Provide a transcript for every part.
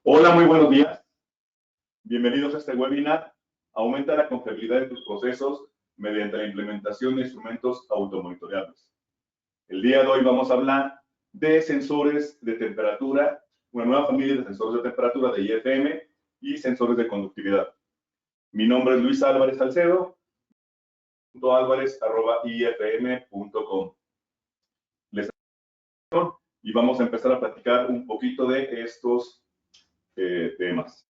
Hola, muy buenos días. Bienvenidos a este webinar. Aumenta la confiabilidad de tus procesos mediante la implementación de instrumentos automonitoreables. El día de hoy vamos a hablar de sensores de temperatura, una nueva familia de sensores de temperatura de IFM y sensores de conductividad. Mi nombre es Luis Álvarez Salcedo, alvarez@ifm.com. Les y vamos a empezar a platicar un poquito de estos temas.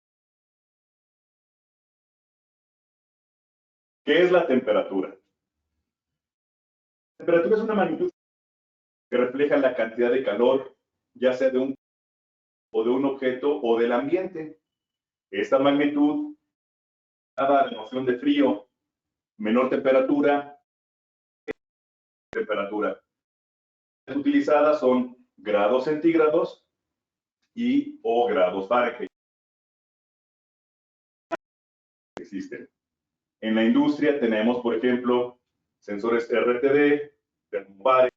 ¿Qué es la temperatura? La temperatura es una magnitud que refleja la cantidad de calor, ya sea de un objeto o del ambiente. Esta magnitud da la noción de frío, menor temperatura. Las utilizadas son grados centígrados y o grados Fahrenheit. Existen. En la industria tenemos, por ejemplo, sensores RTD, termobares,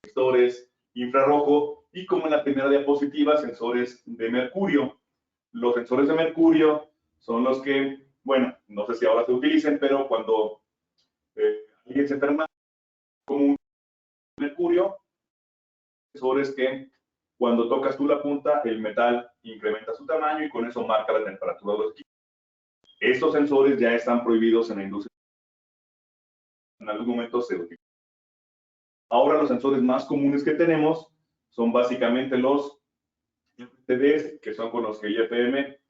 sensores infrarrojo y, como en la primera diapositiva, sensores de mercurio. Los sensores de mercurio son los que, bueno, no sé si ahora se utilicen, pero cuando alguien se enferma con un mercurio, sensores que cuando tocas tú la punta, el metal incrementa su tamaño y con eso marca la temperatura de los equipos. Estos sensores ya están prohibidos en la industria. En algún momento se utilizan. Ahora los sensores más comunes que tenemos son básicamente los RTDs, que son con los que IFM.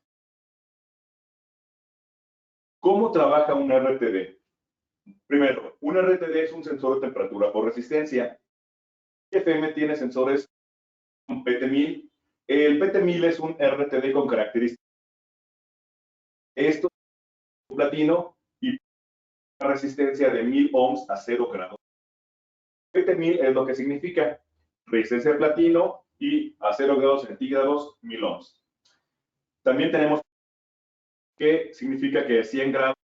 ¿Cómo trabaja un RTD? Primero, un RTD es un sensor de temperatura por resistencia. IFM tiene sensores con PT1000. El PT1000 es un RTD con características. Esto es platino y una resistencia de 1000 ohms a 0 grados. PT1000 es lo que significa resistencia de platino y a 0 grados centígrados 1000 ohms. También tenemos que significa que 100 grados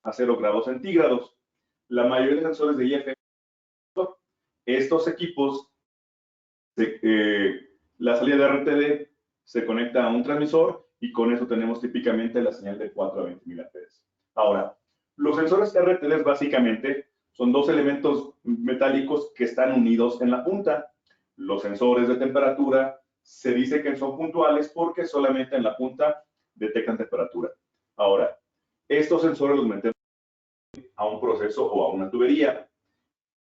a 0 grados centígrados. La mayoría de sensores de IFM, estos equipos, la salida de RTD se conecta a un transmisor y con eso tenemos típicamente la señal de 4 a 20 mA. Ahora, los sensores RTD básicamente son dos elementos metálicos que están unidos en la punta. Los sensores de temperatura se dice que son puntuales porque solamente en la punta detectan temperatura. Ahora, estos sensores los metemos a un proceso o a una tubería.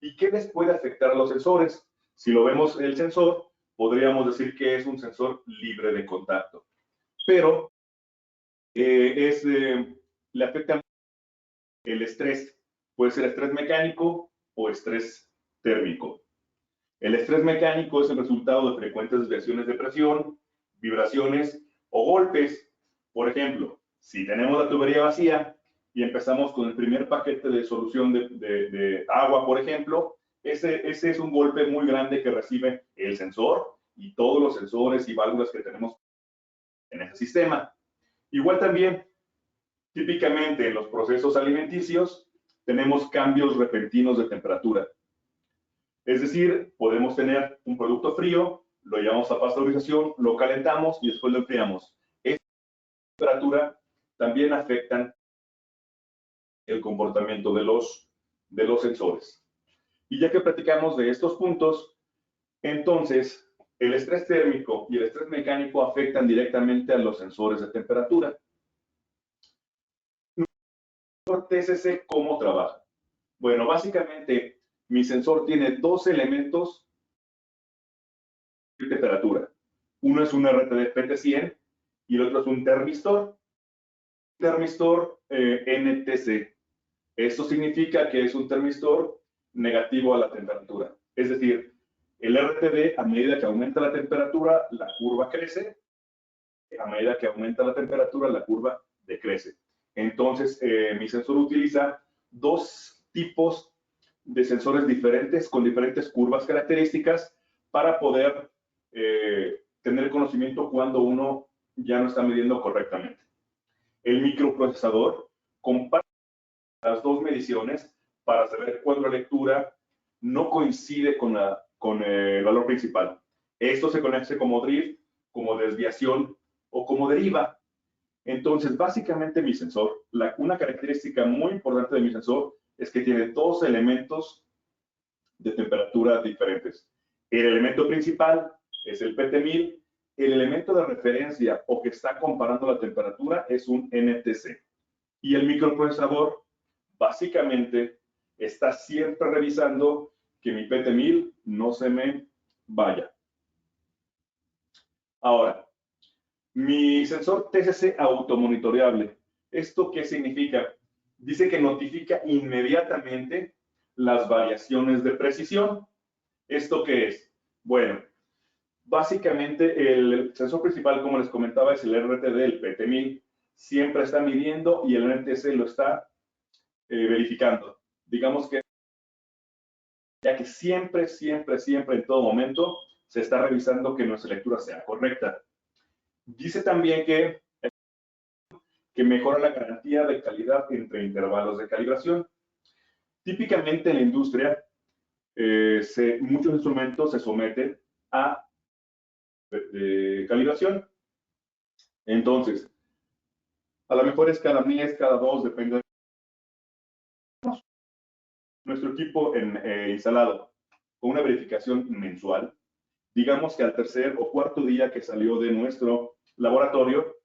¿Y qué les puede afectar a los sensores? Si lo vemos el sensor, podríamos decir que es un sensor libre de contacto. Pero le afecta el estrés. Puede ser estrés mecánico o estrés térmico. El estrés mecánico es el resultado de frecuentes desviaciones de presión, vibraciones o golpes. Por ejemplo, si tenemos la tubería vacía y empezamos con el primer paquete de solución de agua, por ejemplo, ese es un golpe muy grande que recibe el sensor y todos los sensores y válvulas que tenemos en ese sistema. Igual también, típicamente en los procesos alimenticios, tenemos cambios repentinos de temperatura. Es decir, podemos tener un producto frío, lo llevamos a pasteurización, lo calentamos y después lo enfriamos. Esta temperatura también afecta el comportamiento de los sensores. Y ya que platicamos de estos puntos, entonces el estrés térmico y el estrés mecánico afectan directamente a los sensores de temperatura. ¿Nuestro TCC cómo trabaja? Bueno, básicamente mi sensor tiene dos elementos de temperatura. Uno es un RTD PT100 y el otro es un termistor. Termistor NTC. Esto significa que es un termistor negativo a la temperatura. Es decir, el RTD, a medida que aumenta la temperatura, la curva crece. A medida que aumenta la temperatura, la curva decrece. Entonces, mi sensor utiliza dos tipos de sensores diferentes, con diferentes curvas características, para poder tener conocimiento cuando uno ya no está midiendo correctamente. El microprocesador comparte las dos mediciones para saber cuándo la lectura no coincide con el valor principal. Esto se conoce como drift, como desviación o como deriva. Entonces, básicamente mi sensor, una característica muy importante de mi sensor es que tiene dos elementos de temperatura diferentes. El elemento principal es el PT1000, el elemento de referencia o que está comparando la temperatura es un NTC. Y el microprocesador básicamente está siempre revisando que mi PT1000 no se me vaya. Ahora, mi sensor TCC automonitoreable. ¿Esto qué significa? Dice que notifica inmediatamente las variaciones de precisión. ¿Esto qué es? Bueno, básicamente el sensor principal, como les comentaba, es el RTD, el PT1000. Siempre está midiendo y el NTC lo está verificando. Digamos que ya que siempre, en todo momento, se está revisando que nuestra lectura sea correcta. Dice también que mejora la garantía de calidad entre intervalos de calibración. Típicamente en la industria, muchos instrumentos se someten a calibración. Entonces, a lo mejor es cada mes, cada dos, depende de nuestro equipo instalado con una verificación mensual. Digamos que al tercer o cuarto día que salió de nuestro laboratorio,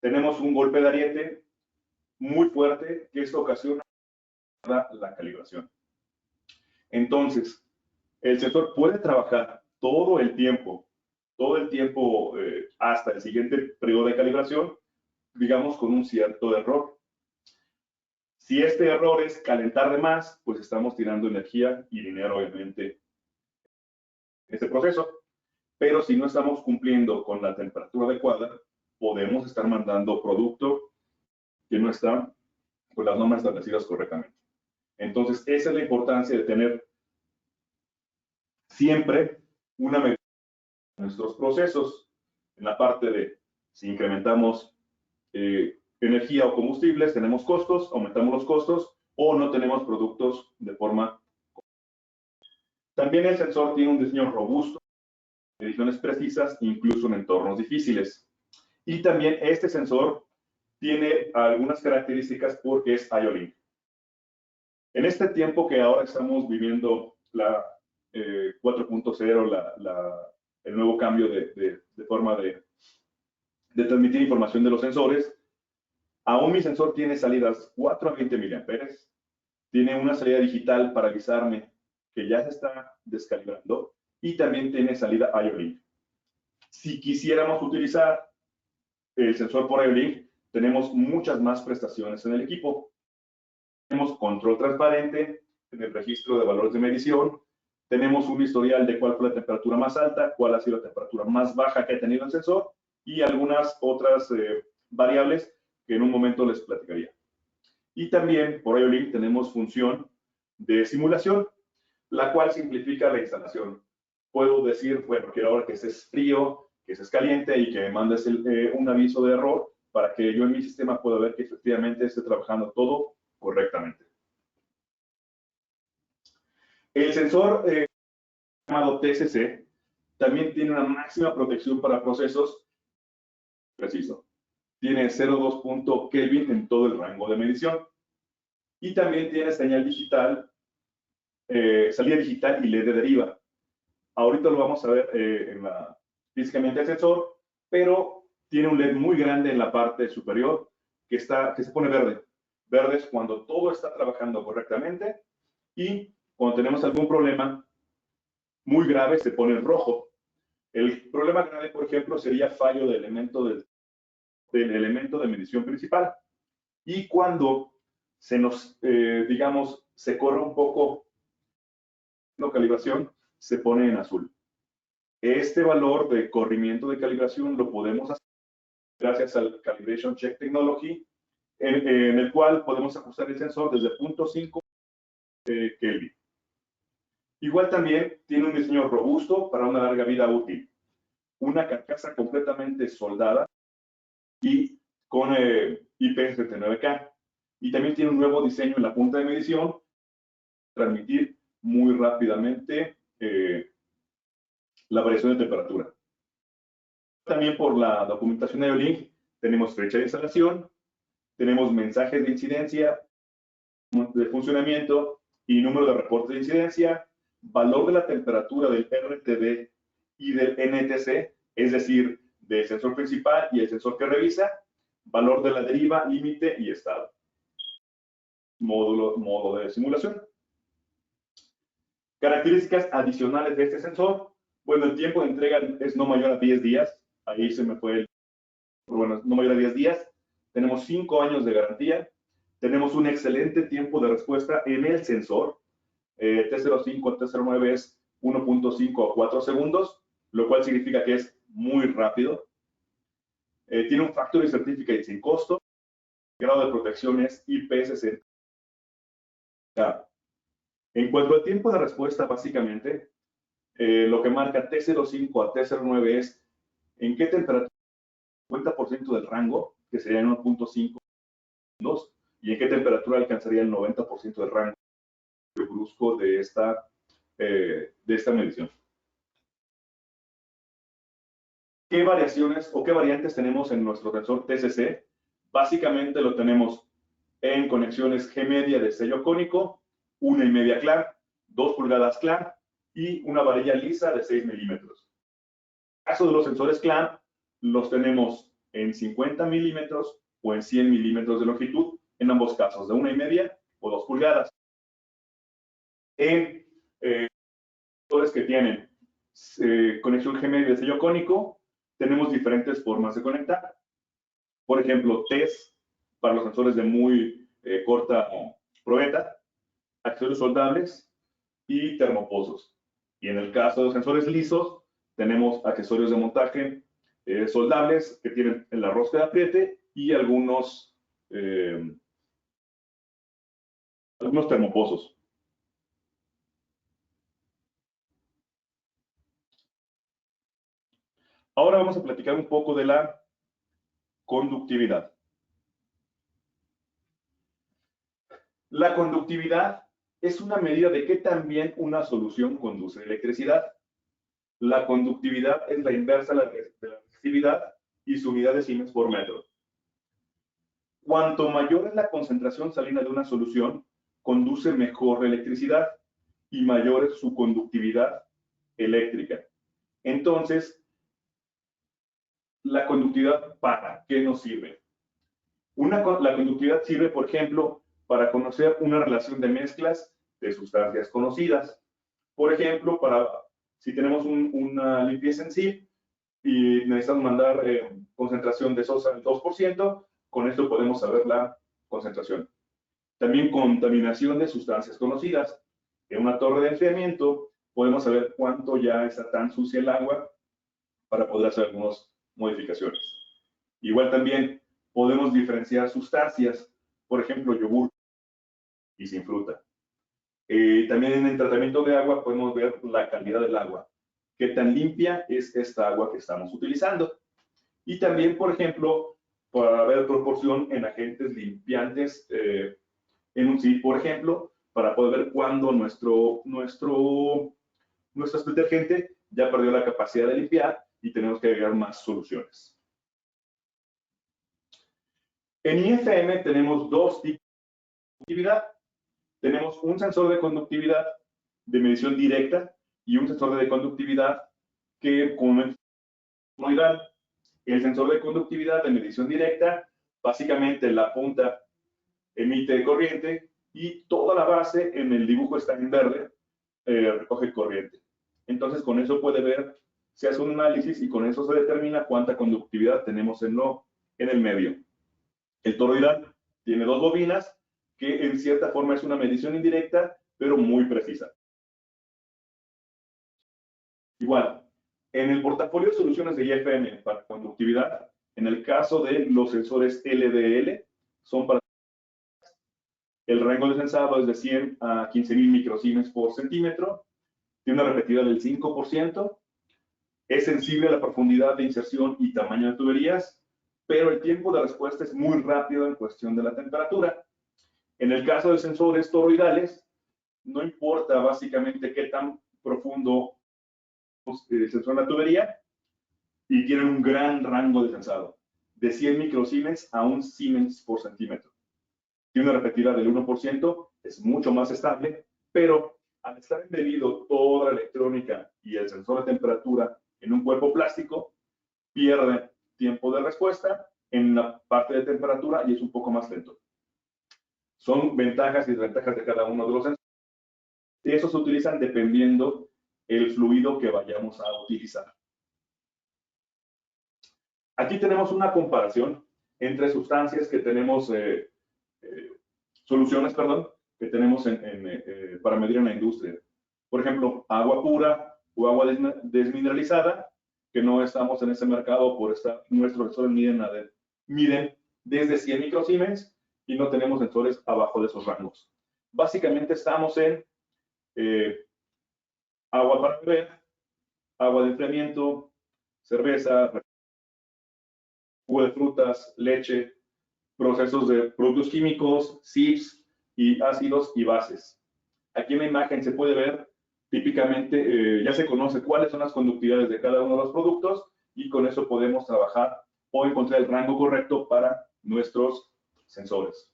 tenemos un golpe de ariete muy fuerte que esto ocasiona la calibración. Entonces, el sensor puede trabajar todo el tiempo hasta el siguiente periodo de calibración, digamos con un cierto error. Si este error es calentar de más, pues estamos tirando energía y dinero, obviamente, en este proceso. Pero si no estamos cumpliendo con la temperatura adecuada, podemos estar mandando producto que no está con las normas establecidas correctamente. Entonces, esa es la importancia de tener siempre una medida de nuestros procesos en la parte de si incrementamos energía o combustibles, tenemos costos, aumentamos los costos o no tenemos productos de forma. También el sensor tiene un diseño robusto, mediciones precisas, incluso en entornos difíciles. Y también este sensor tiene algunas características porque es IO-Link. En este tiempo que ahora estamos viviendo la 4.0, el nuevo cambio de forma de transmitir información de los sensores, aún mi sensor tiene salidas 4 a 20 miliamperes, tiene una salida digital para avisarme que ya se está descalibrando y también tiene salida IO-Link. Si quisiéramos utilizar el sensor por IO-Link, tenemos muchas más prestaciones en el equipo. Tenemos control transparente en el registro de valores de medición, tenemos un historial de cuál fue la temperatura más alta, cuál ha sido la temperatura más baja que ha tenido el sensor y algunas otras variables que en un momento les platicaría. Y también por IO-Link tenemos función de simulación, la cual simplifica la instalación. Puedo decir, bueno, quiero ahora que estés frío, que estés caliente y que me mandes un aviso de error para que yo en mi sistema pueda ver que efectivamente esté trabajando todo correctamente. El sensor llamado TCC también tiene una máxima protección para procesos preciso. Tiene 0,2 Kelvin en todo el rango de medición. Y también tiene señal digital, salida digital y LED de deriva. Ahorita lo vamos a ver físicamente el sensor, pero tiene un LED muy grande en la parte superior que se pone verde. Verde es cuando todo está trabajando correctamente y cuando tenemos algún problema muy grave se pone en rojo. El problema grave, por ejemplo, sería fallo del elemento de medición principal. Y cuando se nos, digamos, se corre un poco la calibración, se pone en azul. Este valor de corrimiento de calibración lo podemos hacer gracias al Calibration Check Technology, en el cual podemos ajustar el sensor desde 0.5 Kelvin. Igual también tiene un diseño robusto para una larga vida útil. Una carcasa completamente soldada y con IP69K. Y también tiene un nuevo diseño en la punta de medición, transmitir muy rápidamente la variación de temperatura. También por la documentación de IO-Link tenemos fecha de instalación, tenemos mensajes de incidencia, de funcionamiento y número de reportes de incidencia, valor de la temperatura del RTD y del NTC, es decir, del sensor principal y el sensor que revisa, valor de la deriva, límite y estado. Modo de simulación. Características adicionales de este sensor. Bueno, el tiempo de entrega es no mayor a 10 días. Ahí se me fue el... Bueno, no mayor a 10 días. Tenemos 5 años de garantía. Tenemos un excelente tiempo de respuesta en el sensor. T05 a T09 es 1.5 a 4 segundos, lo cual significa que es muy rápido. Tiene un Factory Certificate sin costo. El grado de protección es IP60. En cuanto al tiempo de respuesta, básicamente, lo que marca T05 a T09 es en qué temperatura, 50% del rango, que sería en 1.5 segundos, y en qué temperatura alcanzaría el 90% del rango brusco de esta medición. ¿Qué variaciones o qué variantes tenemos en nuestro sensor TCC? Básicamente lo tenemos en conexiones G media de sello cónico, 1,5 CLAR, 2 pulgadas CLAR y una varilla lisa de 6 milímetros. En el caso de los sensores CLAR, los tenemos en 50 milímetros o en 100 milímetros de longitud, en ambos casos, de 1,5 o 2 pulgadas. En sensores que tienen conexión G media de sello cónico, tenemos diferentes formas de conectar. Por ejemplo, TES para los sensores de muy corta probeta, accesorios soldables y termopozos. Y en el caso de los sensores lisos, tenemos accesorios de montaje soldables que tienen la rosca de apriete y algunos termopozos. Ahora vamos a platicar un poco de la conductividad. La conductividad es una medida de qué tan bien una solución conduce electricidad. La conductividad es la inversa de la resistividad y su unidad de Siemens por metro. Cuanto mayor es la concentración salina de una solución, conduce mejor electricidad y mayor es su conductividad eléctrica. Entonces, la conductividad, ¿para qué nos sirve? La conductividad sirve, por ejemplo, para conocer una relación de mezclas de sustancias conocidas. Por ejemplo, si tenemos una limpieza en sí y necesitamos mandar concentración de sosa del 2%, con esto podemos saber la concentración. También contaminación de sustancias conocidas. En una torre de enfriamiento podemos saber cuánto ya está tan sucia el agua para poder hacer algunas modificaciones. Igual también podemos diferenciar sustancias, por ejemplo, yogur y sin fruta. También en el tratamiento de agua podemos ver la calidad del agua, qué tan limpia es esta agua que estamos utilizando. Y también, por ejemplo, para ver proporción en agentes limpiantes en un sí, por ejemplo, para poder ver cuándo nuestro detergente ya perdió la capacidad de limpiar y tenemos que agregar más soluciones. En IFM tenemos dos tipos de conductividad. Tenemos un sensor de conductividad de medición directa y un sensor de conductividad que comúnmente es toroidal. El sensor de conductividad de medición directa, básicamente la punta emite corriente y toda la base en el dibujo está en verde, recoge corriente. Entonces con eso puede ver, se hace un análisis y con eso se determina cuánta conductividad tenemos en el medio. El toroidal tiene dos bobinas que en cierta forma es una medición indirecta, pero muy precisa. Igual, en el portafolio de soluciones de IFM para conductividad, en el caso de los sensores LDL, son para el rango de sensado es de 100 a 15.000 microsiemens por centímetro, tiene una repetida del 5%, es sensible a la profundidad de inserción y tamaño de tuberías, pero el tiempo de respuesta es muy rápido en cuestión de la temperatura. En el caso de sensores toroidales, no importa básicamente qué tan profundo sensor en la tubería y tienen un gran rango de sensado, de 100 microsiemens a 1 Siemens por centímetro. Tiene una repetida del 1%, es mucho más estable, pero al estar embebido toda la electrónica y el sensor de temperatura en un cuerpo plástico, pierde tiempo de respuesta en la parte de temperatura y es un poco más lento. Son ventajas y desventajas de cada uno de los sensores. Y esos se utilizan dependiendo el fluido que vayamos a utilizar. Aquí tenemos una comparación entre sustancias que tenemos, soluciones, perdón, que tenemos para medir en la industria. Por ejemplo, agua pura o agua desmineralizada, que no estamos en ese mercado por estar, nuestros sensores miden desde 100 microsiemens y no tenemos sensores abajo de esos rangos. Básicamente estamos en agua para beber, agua de enfriamiento, cerveza, jugo de frutas, leche, procesos de productos químicos, SIPs y ácidos y bases. Aquí en la imagen se puede ver típicamente, ya se conoce cuáles son las conductividades de cada uno de los productos y con eso podemos trabajar o encontrar el rango correcto para nuestros sensores.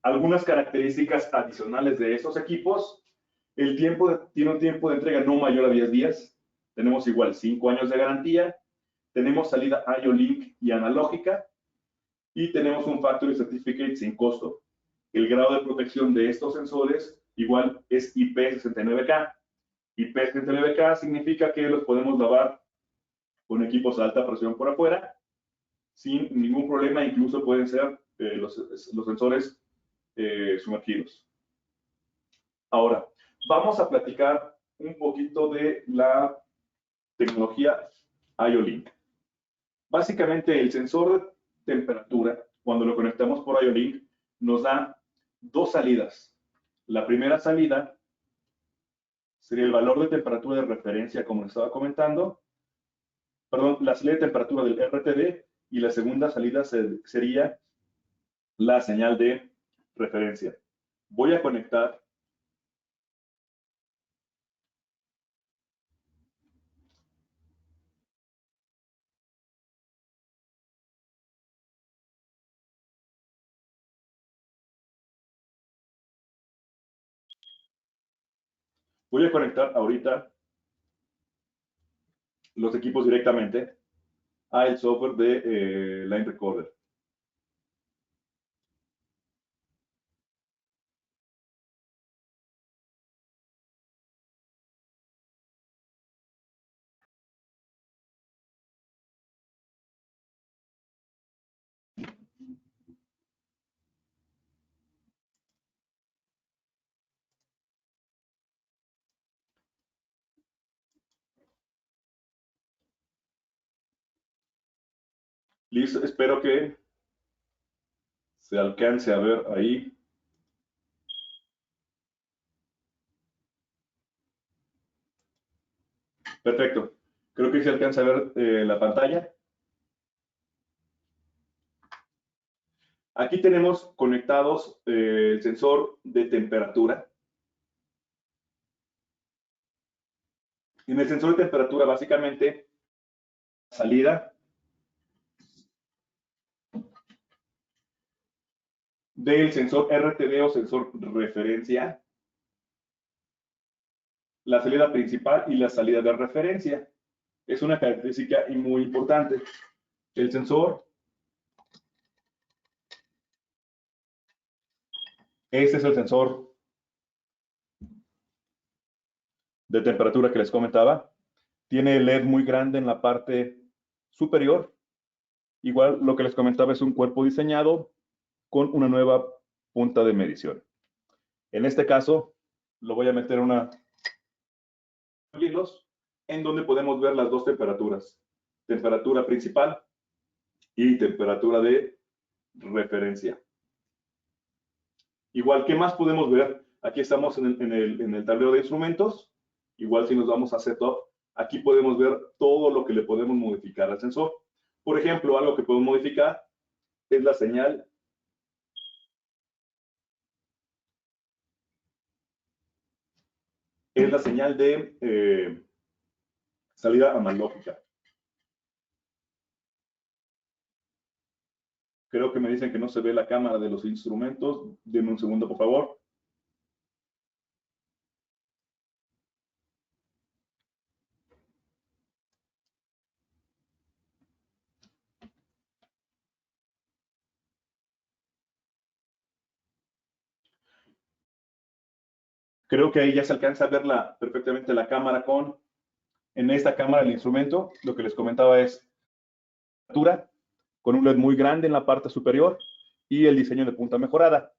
Algunas características adicionales de estos equipos. Tiene un tiempo de entrega no mayor a 10 días. Tenemos igual 5 años de garantía. Tenemos salida IO-Link y analógica. Y tenemos un Factory Certificate sin costo. El grado de protección de estos sensores igual es IP69K. IP69K significa que los podemos lavar con equipos de alta presión por afuera sin ningún problema. Incluso pueden ser los sensores sumergidos. Ahora, vamos a platicar un poquito de la tecnología IO-Link. Básicamente, el sensor de temperatura, cuando lo conectamos por IO-Link, nos da dos salidas. La primera salida sería el valor de temperatura de referencia, como estaba comentando. Perdón, la salida de temperatura del RTD, y la segunda salida sería la señal de referencia. Voy a conectar ahorita los equipos directamente al software de Line Recorder. Listo, espero que se alcance a ver ahí. Perfecto. Creo que se alcanza a ver la pantalla. Aquí tenemos conectados el sensor de temperatura. En el sensor de temperatura, básicamente, salida del sensor RTD o sensor referencia, la salida principal y la salida de referencia. Es una característica muy importante. El sensor, este es el sensor de temperatura que les comentaba. Tiene el LED muy grande en la parte superior. Igual lo que les comentaba es un cuerpo diseñado con una nueva punta de medición. En este caso, lo voy a meter en una hilos en donde podemos ver las dos temperaturas. Temperatura principal y temperatura de referencia. Igual, ¿qué más podemos ver? Aquí estamos en el tablero de instrumentos. Igual si nos vamos a Setup, aquí podemos ver todo lo que le podemos modificar al sensor. Por ejemplo, algo que podemos modificar es la señal es la señal de salida analógica. Creo que me dicen que no se ve la cámara de los instrumentos. Denme un segundo, por favor. Creo que ahí ya se alcanza a ver perfectamente la cámara en esta cámara el instrumento. Lo que les comentaba es altura, con un LED muy grande en la parte superior y el diseño de punta mejorada.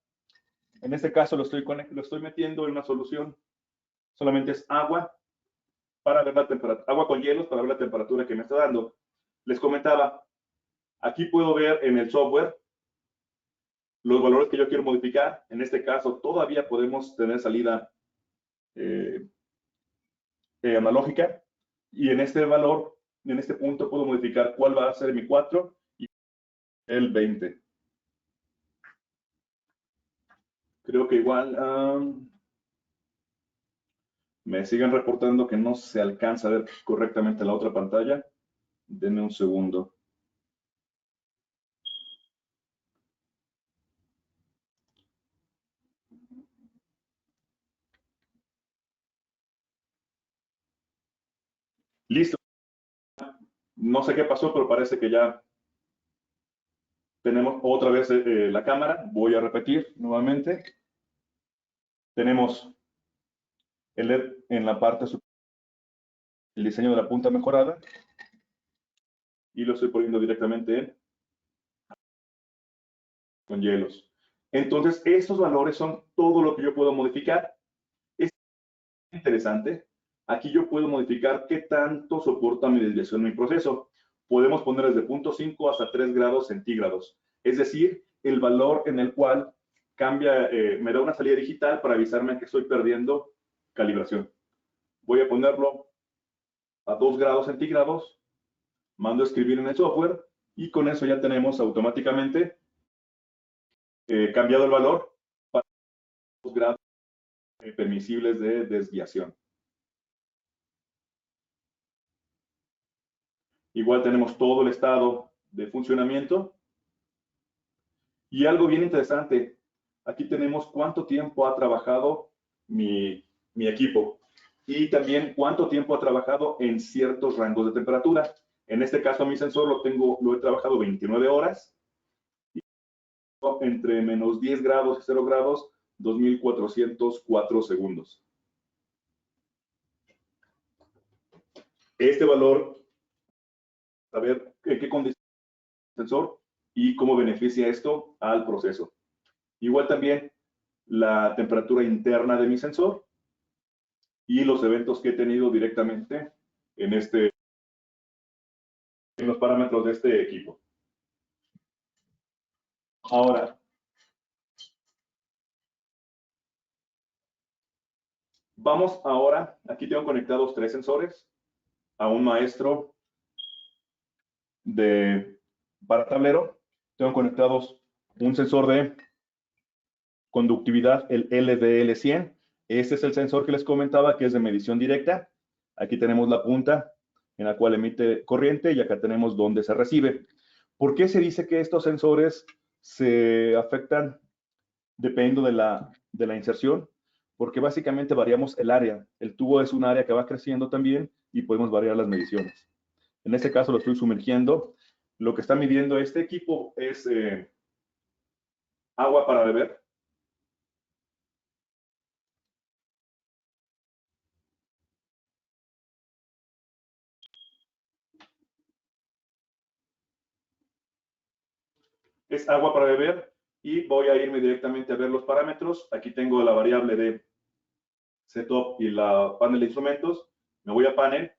En este caso lo estoy metiendo en una solución, solamente es agua para ver la temperatura, agua con hielos para ver la temperatura que me está dando. Les comentaba, aquí puedo ver en el software los valores que yo quiero modificar. En este caso todavía podemos tener salida analógica, y en este valor, en este punto puedo modificar cuál va a ser mi 4 y el 20. Creo que igual me siguen reportando que no se alcanza a ver correctamente la otra pantalla. Denme un segundo. Listo. No sé qué pasó, pero parece que ya tenemos otra vez la cámara. Voy a repetir nuevamente. Tenemos el LED en la parte superior, el diseño de la punta mejorada, y lo estoy poniendo directamente con hielos. Entonces, estos valores son todo lo que yo puedo modificar. Es interesante. Aquí yo puedo modificar qué tanto soporta mi desviación en mi proceso. Podemos poner desde 0.5 hasta 3 grados centígrados. Es decir, el valor en el cual cambia, me da una salida digital para avisarme que estoy perdiendo calibración. Voy a ponerlo a 2 grados centígrados, mando a escribir en el software y con eso ya tenemos automáticamente cambiado el valor para 2 grados permisibles de desviación. Igual tenemos todo el estado de funcionamiento. Y algo bien interesante, aquí tenemos cuánto tiempo ha trabajado mi equipo y también cuánto tiempo ha trabajado en ciertos rangos de temperatura. En este caso, mi sensor lo he trabajado 29 horas, y entre menos 10 grados y 0 grados, 2.404 segundos. Este valor, a ver en qué condición el sensor y cómo beneficia esto al proceso. Igual también la temperatura interna de mi sensor y los eventos que he tenido directamente en los parámetros de este equipo. Ahora, vamos ahora, aquí tengo conectados 3 sensores a un maestro para tablero. Tengo conectados un sensor de conductividad, el LDL100. Este es el sensor que les comentaba, que es de medición directa. Aquí tenemos la punta en la cual emite corriente y acá tenemos donde se recibe. ¿Por qué se dice que estos sensores se afectan dependiendo de la inserción? Porque básicamente variamos el área. El tubo es un área que va creciendo también y podemos variar las mediciones. En este caso lo estoy sumergiendo. Lo que está midiendo este equipo es agua para beber. Es agua para beber y voy a irme directamente a ver los parámetros. Aquí tengo la variable de setup y la panel de instrumentos. Me voy a panel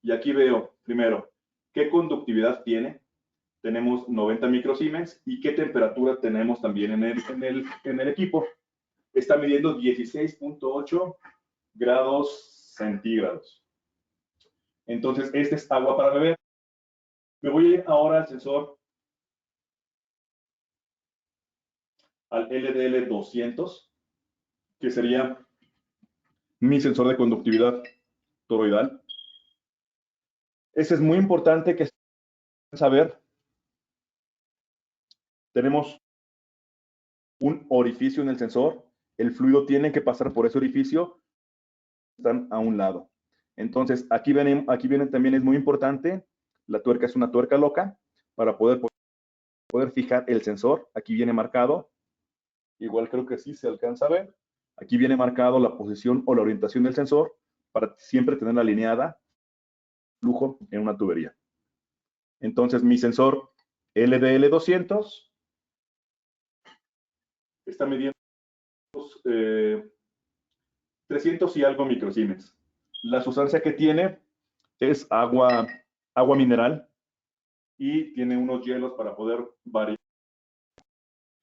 y aquí veo primero qué conductividad tiene. Tenemos 90 microsiemens y qué temperatura tenemos también en el equipo. Está midiendo 16.8 grados centígrados. Entonces, este es agua para beber. Me voy a ir ahora al sensor, al LDL200, que sería mi sensor de conductividad toroidal. Ese es muy importante que saber. Tenemos un orificio en el sensor, el fluido tiene que pasar por ese orificio, están a un lado. Entonces, aquí viene también, es muy importante, la tuerca es una tuerca loca, para poder fijar el sensor. Aquí viene marcado, igual creo que sí se alcanza a ver, aquí viene marcado la posición o la orientación del sensor, para siempre tener alineada flujo en una tubería. Entonces, mi sensor LDL200 está midiendo 300 y algo microsiemens. La sustancia que tiene es agua mineral y tiene unos hielos para poder variar.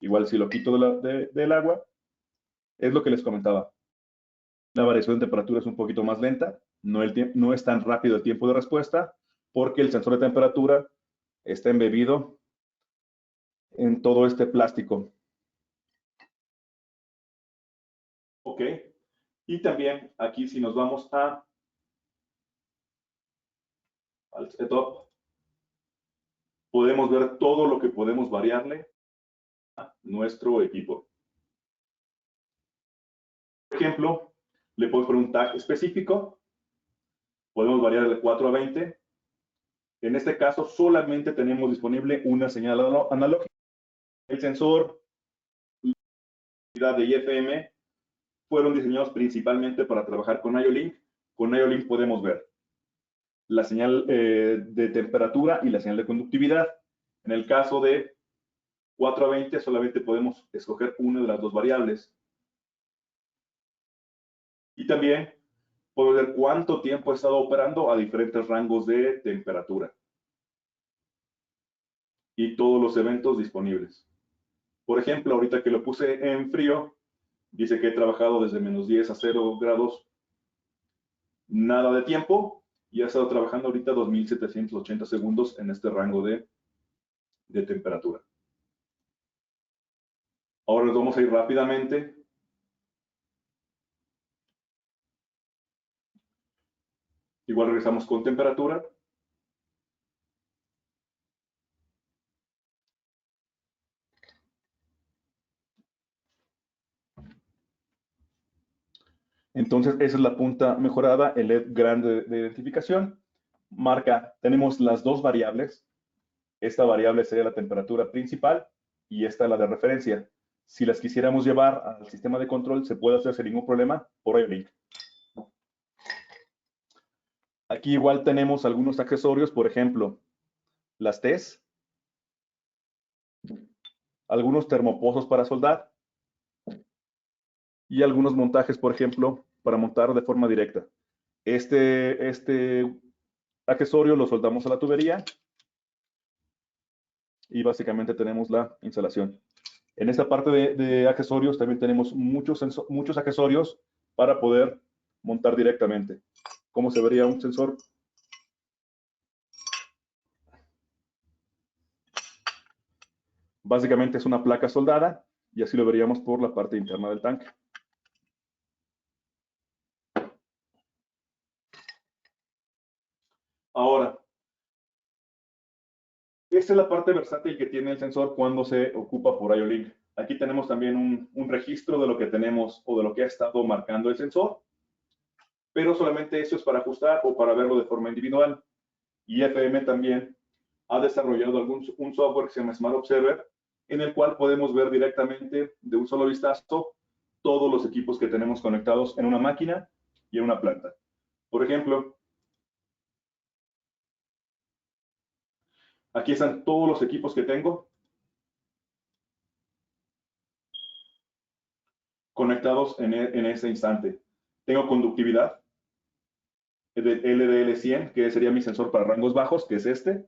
Igual si lo quito del agua, es lo que les comentaba. La variación de temperatura es un poquito más lenta, no es tan rápido el tiempo de respuesta, porque el sensor de temperatura está embebido en todo este plástico. Ok. Y también aquí, si nos vamos al setup, podemos ver todo lo que podemos variarle a nuestro equipo. Por ejemplo, le podemos poner un tag específico. Podemos variar de 4 a 20. En este caso, solamente tenemos disponible una señal analógica. El sensor de IFM fueron diseñados principalmente para trabajar con IO-Link. Con IO-Link podemos ver la señal de temperatura y la señal de conductividad. En el caso de 4 a 20, solamente podemos escoger una de las dos variables. Y también podemos ver cuánto tiempo ha estado operando a diferentes rangos de temperatura. Y todos los eventos disponibles. Por ejemplo, ahorita que lo puse en frío, dice que he trabajado desde menos 10 a 0 grados, nada de tiempo, y he estado trabajando ahorita 2780 segundos en este rango de temperatura. Ahora nos vamos a ir rápidamente. Igual regresamos con temperatura. Entonces, esa es la punta mejorada, el LED grande de identificación. Marca, tenemos las dos variables. Esta variable sería la temperatura principal y esta la de referencia. Si las quisiéramos llevar al sistema de control, se puede hacer sin ningún problema por IO-Link. Aquí igual tenemos algunos accesorios, por ejemplo, las T's, algunos termopozos para soldar y algunos montajes, por ejemplo, para montar de forma directa. Este accesorio lo soldamos a la tubería y básicamente tenemos la instalación. En esta parte de accesorios también tenemos muchos accesorios para poder montar directamente. ¿Cómo se vería un sensor? Básicamente es una placa soldada y así lo veríamos por la parte interna del tanque. Ahora, esta es la parte versátil que tiene el sensor cuando se ocupa por IO-Link. Aquí tenemos también un registro de lo que tenemos o de lo que ha estado marcando el sensor, pero solamente eso es para ajustar o para verlo de forma individual. IFM también ha desarrollado un software que se llama Smart Observer, en el cual podemos ver directamente de un solo vistazo todos los equipos que tenemos conectados en una máquina y en una planta. Por ejemplo, aquí están todos los equipos que tengo conectados en este instante. Tengo conductividad, el LDL100, que sería mi sensor para rangos bajos, que es este.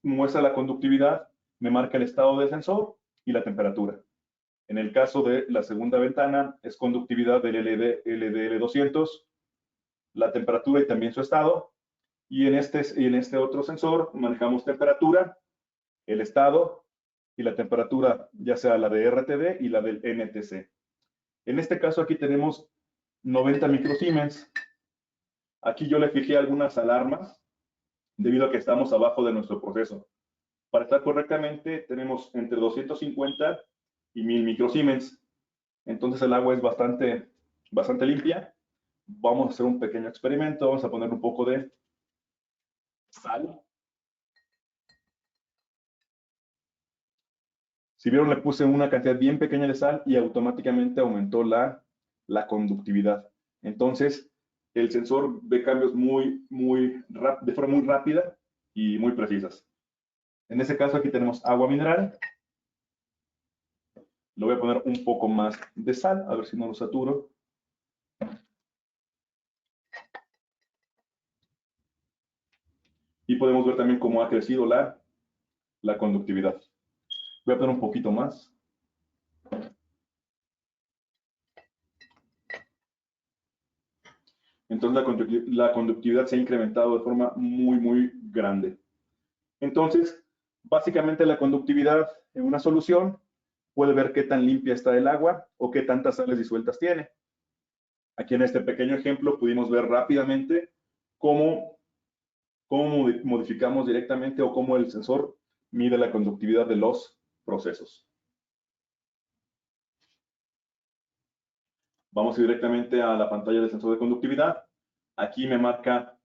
Muestra la conductividad, me marca el estado del sensor y la temperatura. En el caso de la segunda ventana, es conductividad del LDL200, la temperatura y también su estado. Y en este otro sensor manejamos temperatura, el estado y la temperatura, ya sea la de RTD y la del NTC. En este caso aquí tenemos 90 microsiemens. Aquí yo le fijé algunas alarmas debido a que estamos abajo de nuestro proceso. Para estar correctamente tenemos entre 250 y 1000 microsiemens. Entonces el agua es bastante limpia. Vamos a hacer un pequeño experimento. Vamos a poner un poco de sal. Si vieron, le puse una cantidad bien pequeña de sal y automáticamente aumentó la conductividad. Entonces, el sensor ve cambios de forma muy rápida y muy precisas. En este caso, aquí tenemos agua mineral. Le voy a poner un poco más de sal, a ver si no lo saturo. Y podemos ver también cómo ha crecido la conductividad. Voy a poner un poquito más. Entonces la conductividad se ha incrementado de forma muy grande. Entonces, básicamente la conductividad en una solución puede ver qué tan limpia está el agua o qué tantas sales disueltas tiene. Aquí en este pequeño ejemplo pudimos ver rápidamente cómo modificamos directamente o cómo el sensor mide la conductividad de los procesos. Vamos directamente a la pantalla del sensor de conductividad. Aquí me marca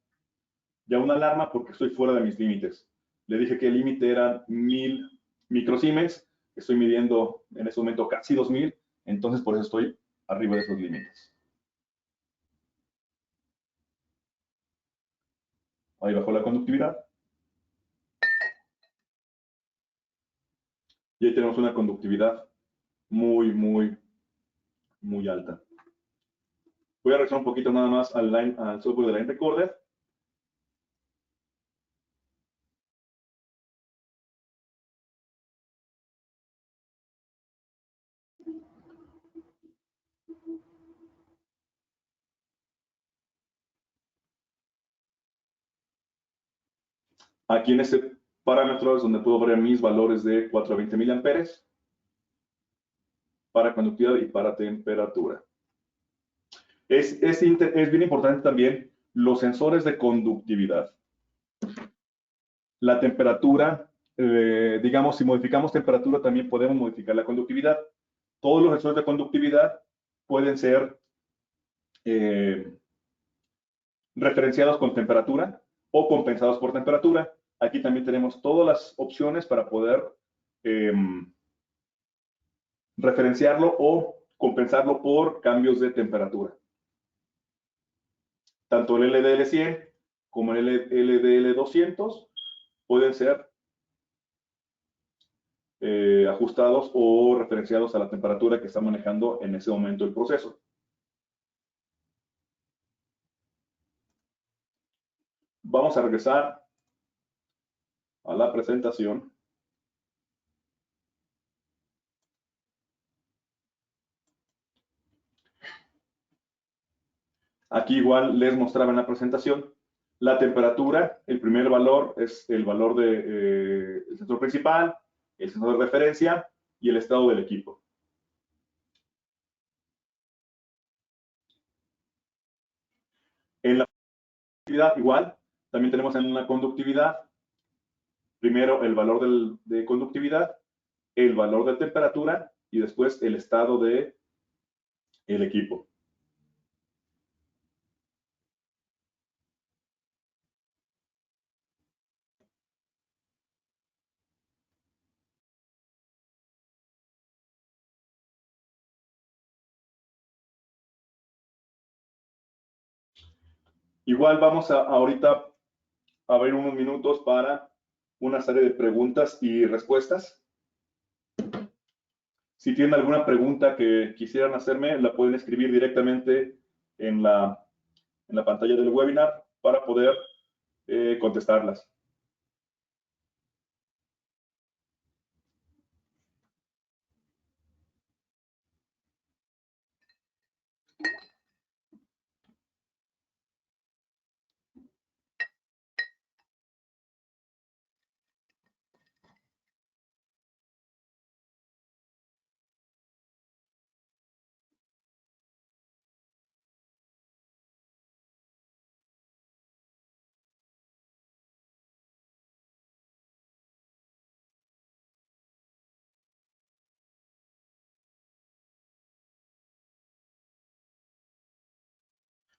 ya una alarma porque estoy fuera de mis límites. Le dije que el límite era 1000 microsiemens. Estoy midiendo en este momento casi 2000, entonces por eso estoy arriba de esos límites. Ahí bajó la conductividad. Y ahí tenemos una conductividad muy alta. Voy a regresar un poquito nada más al software de Line Recorder. Aquí en este parámetro es donde puedo ver mis valores de 420 miliamperes para conductividad y para temperatura. Es bien importante también los sensores de conductividad. La temperatura, digamos, si modificamos temperatura, también podemos modificar la conductividad. Todos los sensores de conductividad pueden ser referenciados con temperatura o compensados por temperatura. Aquí también tenemos todas las opciones para poder referenciarlo o compensarlo por cambios de temperatura. Tanto el LDL100 como el LDL200 pueden ser ajustados o referenciados a la temperatura que está manejando en ese momento el proceso. Vamos a regresar a la presentación. Aquí igual les mostraba en la presentación la temperatura. El primer valor es el valor del sensor principal, el sensor de referencia y el estado del equipo. En la conductividad igual, también tenemos en una conductividad, primero el valor de conductividad, el valor de temperatura y después el estado del equipo. Igual vamos ahorita a ver unos minutos para una serie de preguntas y respuestas. Si tienen alguna pregunta que quisieran hacerme, la pueden escribir directamente en la pantalla del webinar para poder contestarlas.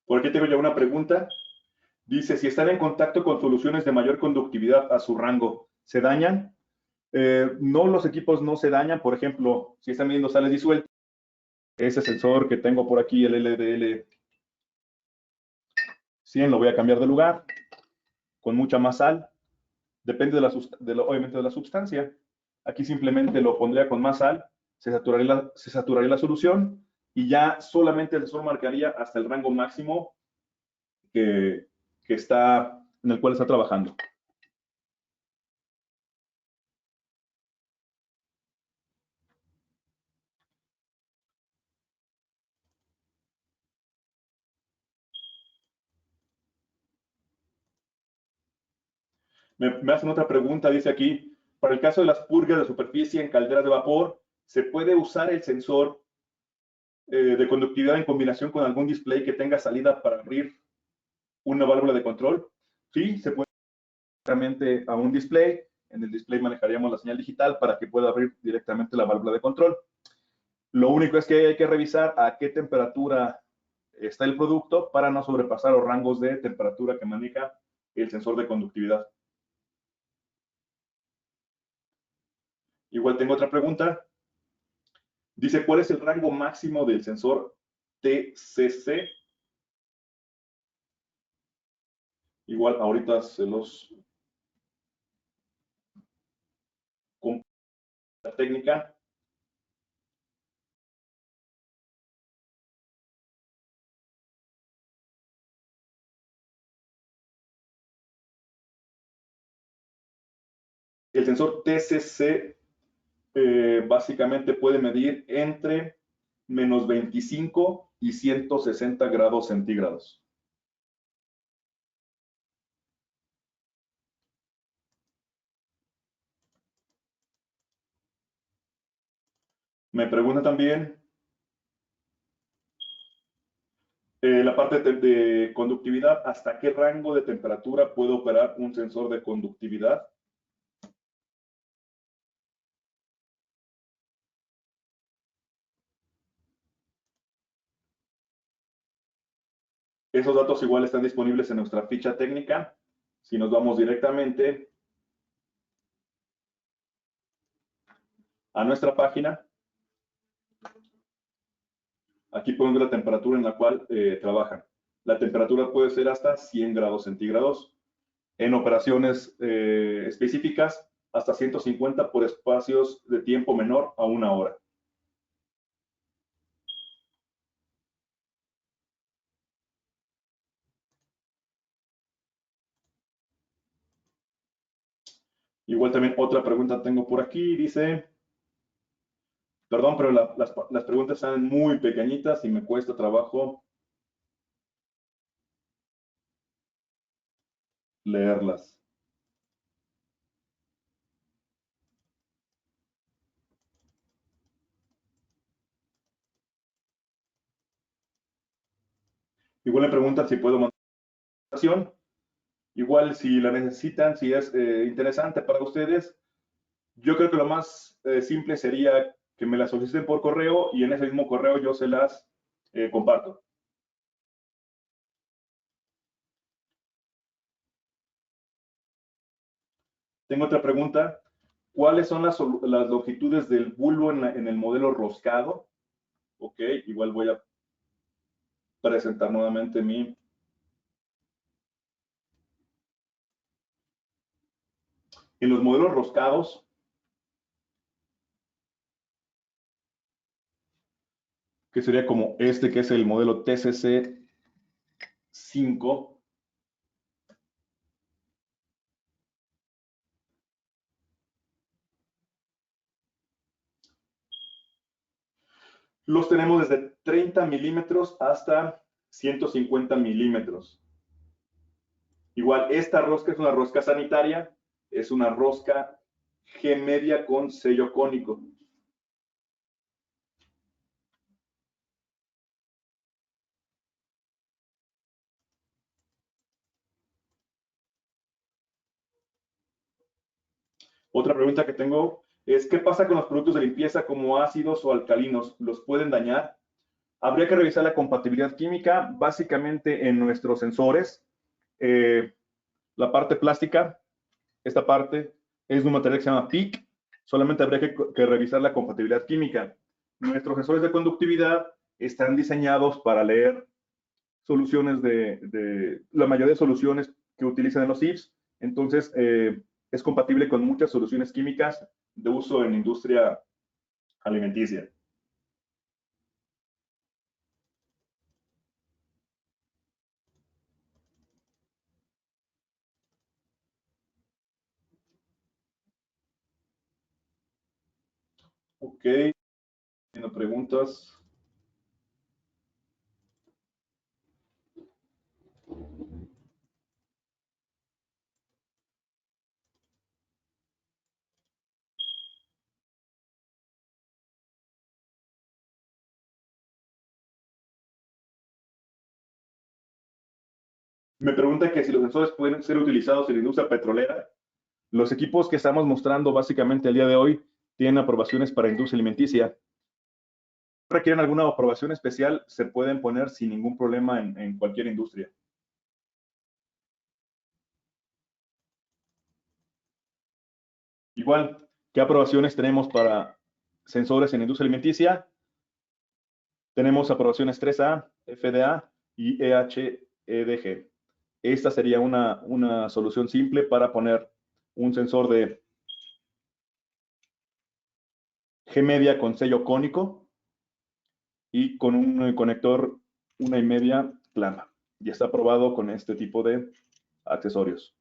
Por aquí tengo ya una pregunta. Dice, si están en contacto con soluciones de mayor conductividad a su rango, ¿se dañan? No, los equipos no se dañan. Por ejemplo, si están viendo sales disueltas, ese sensor que tengo por aquí, el LDL 100, lo voy a cambiar de lugar con mucha más sal. Depende obviamente de la sustancia. Aquí simplemente lo pondría con más sal, se saturaría la solución y ya solamente el sensor marcaría hasta el rango máximo que está, en el cual está trabajando. Me hacen otra pregunta, dice aquí, para el caso de las purgas de superficie en calderas de vapor, ¿se puede usar el sensor de conductividad en combinación con algún display que tenga salida para abrir una válvula de control? Sí, se puede directamente a un display. En el display manejaríamos la señal digital para que pueda abrir directamente la válvula de control. Lo único es que hay que revisar a qué temperatura está el producto para no sobrepasar los rangos de temperatura que maneja el sensor de conductividad. Igual tengo otra pregunta. Dice, ¿cuál es el rango máximo del sensor TCC? Igual ahorita se los con la técnica. El sensor TCC básicamente puede medir entre menos 25 y 160 grados centígrados. Me pregunta también la parte de conductividad, ¿hasta qué rango de temperatura puede operar un sensor de conductividad? Esos datos igual están disponibles en nuestra ficha técnica. Si nos vamos directamente a nuestra página, aquí podemos ver la temperatura en la cual trabajan. La temperatura puede ser hasta 100 grados centígrados. En operaciones específicas, hasta 150 por espacios de tiempo menor a 1 hora. Igual también otra pregunta tengo por aquí, dice, perdón, pero las preguntas están muy pequeñitas y me cuesta trabajo leerlas. Igual me preguntan si puedo mandar presentación. Igual si la necesitan, si es interesante para ustedes, yo creo que lo más simple sería que me la soliciten por correo y en ese mismo correo yo se las comparto. Tengo otra pregunta. ¿Cuáles son las longitudes del bulbo en el modelo roscado? Ok, igual voy a presentar nuevamente mi... En los modelos roscados, que sería como este, que es el modelo TCC 5, los tenemos desde 30 milímetros hasta 150 milímetros. Igual, esta rosca es una rosca sanitaria, es una rosca G media con sello cónico. Otra pregunta que tengo es, ¿qué pasa con los productos de limpieza como ácidos o alcalinos? ¿Los pueden dañar? Habría que revisar la compatibilidad química, básicamente en nuestros sensores. La parte plástica, esta parte, es de un material que se llama PIC. Solamente habría que revisar la compatibilidad química. Nuestros sensores de conductividad están diseñados para leer soluciones la mayoría de soluciones que utilizan en los IFs. Entonces, es compatible con muchas soluciones químicas de uso en industria alimenticia. Ok, ¿tiene preguntas? Me pregunta que si los sensores pueden ser utilizados en la industria petrolera. Los equipos que estamos mostrando básicamente el día de hoy tienen aprobaciones para industria alimenticia. Si requieren alguna aprobación especial, se pueden poner sin ningún problema en cualquier industria. Igual, ¿qué aprobaciones tenemos para sensores en industria alimenticia? Tenemos aprobaciones 3A, FDA y EHEDG. Esta sería una solución simple para poner un sensor de G media con sello cónico y con un conector 1,5 clamp. Y está aprobado con este tipo de accesorios.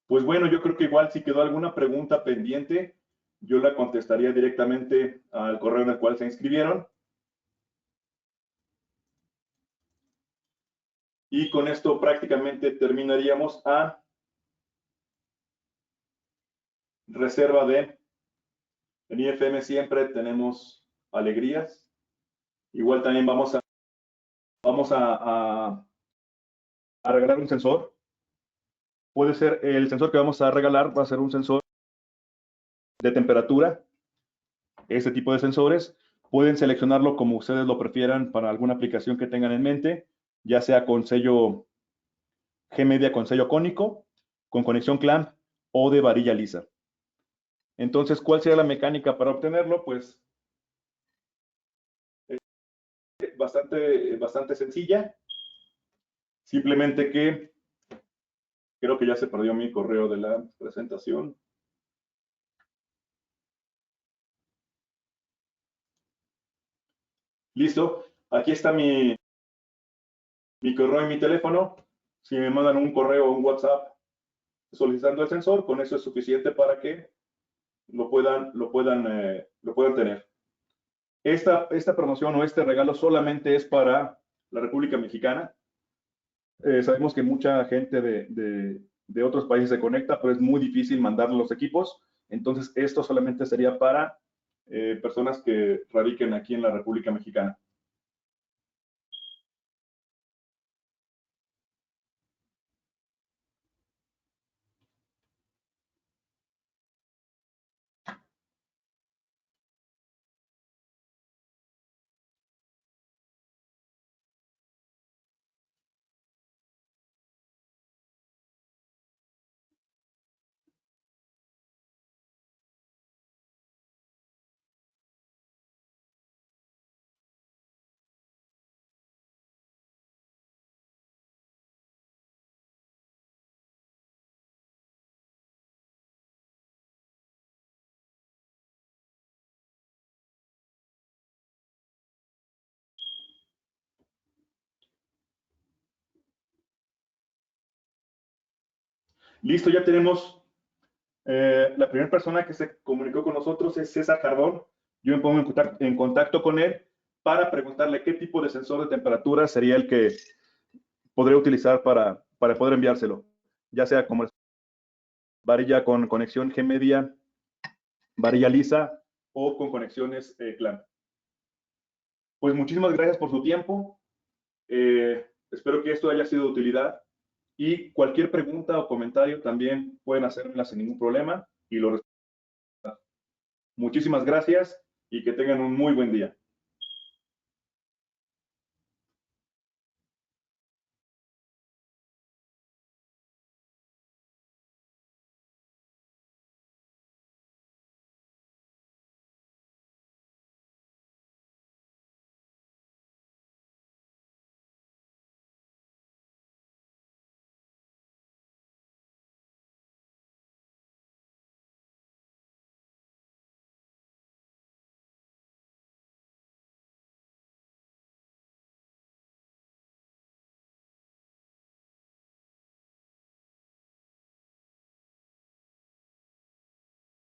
Pues bueno, yo creo que igual si quedó alguna pregunta pendiente, yo la contestaría directamente al correo en el cual se inscribieron. Y con esto prácticamente terminaríamos a reserva de, en IFM siempre tenemos alegrías. Igual también vamos a regalar un sensor. Puede ser, el sensor que vamos a regalar va a ser un sensor de temperatura. Este tipo de sensores pueden seleccionarlo como ustedes lo prefieran para alguna aplicación que tengan en mente, ya sea con sello G media con sello cónico, con conexión clamp o de varilla lisa. Entonces, ¿cuál sería la mecánica para obtenerlo? Pues bastante sencilla. Simplemente que creo que ya se perdió mi correo de la presentación. Listo. Aquí está mi correo y mi teléfono. Si me mandan un correo o un WhatsApp solicitando el sensor, con eso es suficiente para que lo puedan tener. Esta promoción o este regalo solamente es para la República Mexicana. Sabemos que mucha gente de otros países se conecta, pero es muy difícil mandar los equipos. Entonces, esto solamente sería para personas que radiquen aquí en la República Mexicana. Listo, ya tenemos la primera persona que se comunicó con nosotros es César Jardón. Yo me pongo en contacto con él para preguntarle qué tipo de sensor de temperatura sería el que podría utilizar para poder enviárselo, ya sea como varilla con conexión G media varilla lisa o con conexiones clamp. Pues muchísimas gracias por su tiempo. Espero que esto haya sido de utilidad y cualquier pregunta o comentario también pueden hacérmela sin ningún problema y lo respondo. Muchísimas gracias y que tengan un muy buen día.